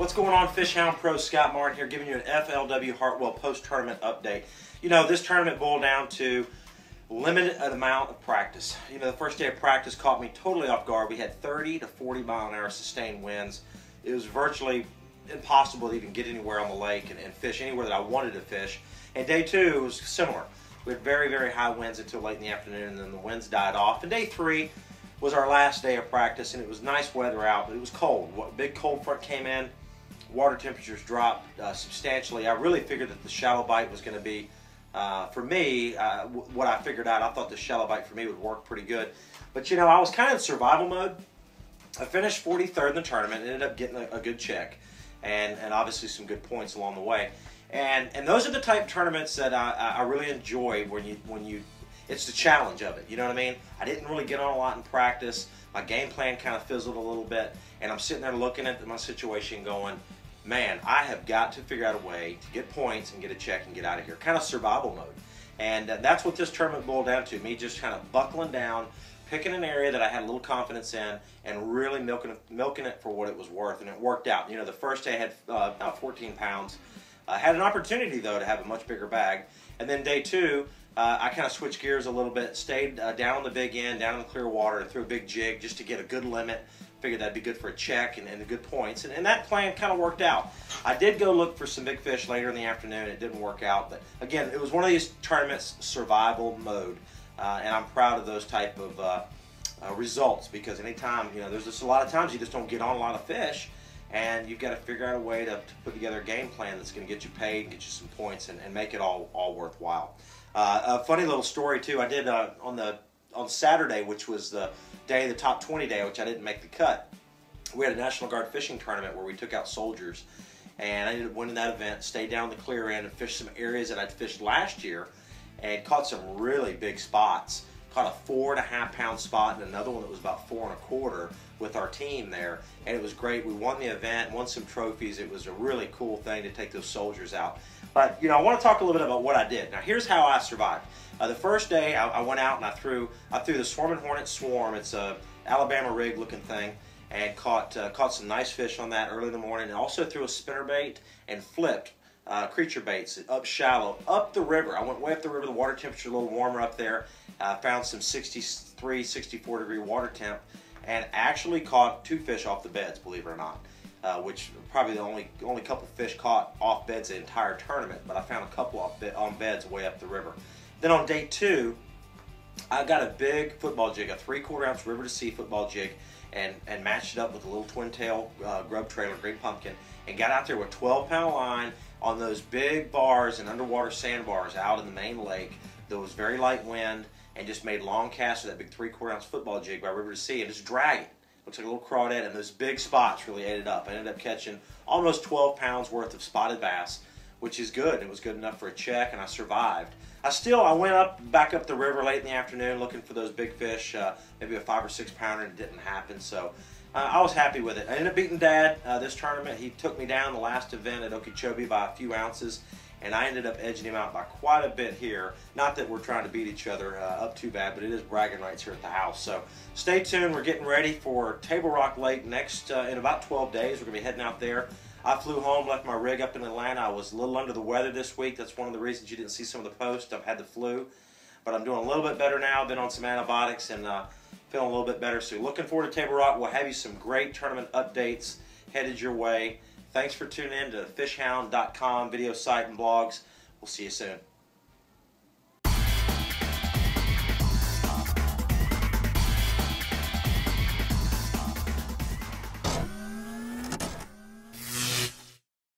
What's going on, Fishhound Pro? Scott Martin here, giving you an FLW Hartwell post-tournament update. You know, this tournament boiled down to limited amount of practice. You know, the first day of practice caught me totally off guard. We had 30 to 40 mile an hour sustained winds. It was virtually impossible to even get anywhere on the lake and fish anywhere that I wanted to fish. And day two was similar. We had very, very high winds until late in the afternoon, and then the winds died off. And day three was our last day of practice, and it was nice weather out, but it was cold. A big cold front came in. Water temperatures dropped substantially. I really figured that the shallow bite was going to be, for me, what I figured out. I thought the shallow bite for me would work pretty good. But, you know, I was kind of in survival mode. I finished 43rd in the tournament, ended up getting a good check, and obviously some good points along the way. And those are the type of tournaments that I really enjoy when you it's the challenge of it, you know what I mean? I didn't really get on a lot in practice. My game plan kind of fizzled a little bit, and I'm sitting there looking at my situation going, man, I have got to figure out a way to get points and get a check and get out of here. Kind of survival mode. And that's what this tournament boiled down to, me just kind of buckling down, picking an area that I had a little confidence in, and really milking it for what it was worth, and it worked out. You know, the first day I had about 14 pounds. I had an opportunity, though, to have a much bigger bag. And then day two, I kind of switched gears a little bit, stayed down on the big end, down in the clear water, and threw a big jig just to get a good limit. Figured that'd be good for a check and the good points, and that plan kind of worked out. I did go look for some big fish later in the afternoon. It didn't work out, but again, it was one of these tournaments survival mode, and I'm proud of those type of results, because anytime, you know, there's just a lot of times you just don't get on a lot of fish, and you've got to figure out a way to put together a game plan that's going to get you paid and get you some points and make it all worthwhile. A funny little story too. I did on Saturday, which was the day, the top 20 day, which I didn't make the cut. We had a National Guard fishing tournament where we took out soldiers, and I ended up winning that event. Stayed down the clear end and fished some areas that I'd fished last year, and caught some really big spots. Caught a 4.5 pound spot and another one that was about 4.25 with our team there, and it was great. We won the event, won some trophies. It was a really cool thing to take those soldiers out. But, you know, I want to talk a little bit about what I did. Now, here's how I survived. The first day, I went out and I threw the Swarming Hornet Swarm. It's a Alabama rig looking thing, and caught some nice fish on that early in the morning, and also threw a spinnerbait and flipped creature baits up shallow, up the river. I went way up the river. The water temperature a little warmer up there. Found some 63, 64 degree water temp, and actually caught 2 fish off the beds, believe it or not. Which probably the only couple fish caught off beds the entire tournament, but I found a couple on beds way up the river. Then on day two, I got a big football jig, a 3/4 ounce river to sea football jig, and matched it up with a little twin tail grub trailer, green pumpkin, and got out there with 12-pound line on those big bars and underwater sandbars out in the main lake. There was very light wind, and just made long casts with that big 3/4 ounce football jig by river to sea, and just drag it. Looks like a little crawdad, and those big spots really ate it up. I ended up catching almost 12 pounds worth of spotted bass, which is good. It was good enough for a check, and I survived. I went back up the river late in the afternoon looking for those big fish, maybe a 5 or 6 pounder, and it didn't happen. So I was happy with it. I ended up beating Dad this tournament. He took me down the last event at Okeechobee by a few ounces, and I ended up edging him out by quite a bit here. Not that we're trying to beat each other up too bad, but it is bragging rights here at the house. So stay tuned. We're getting ready for Table Rock Lake next in about 12 days. We're going to be heading out there. I flew home, left my rig up in Atlanta. I was a little under the weather this week. That's one of the reasons you didn't see some of the posts. I've had the flu, but I'm doing a little bit better now. I've been on some antibiotics and feeling a little bit better. So looking forward to Table Rock. We'll have you some great tournament updates headed your way. Thanks for tuning in to Fishhound.com video site and blogs. We'll see you soon.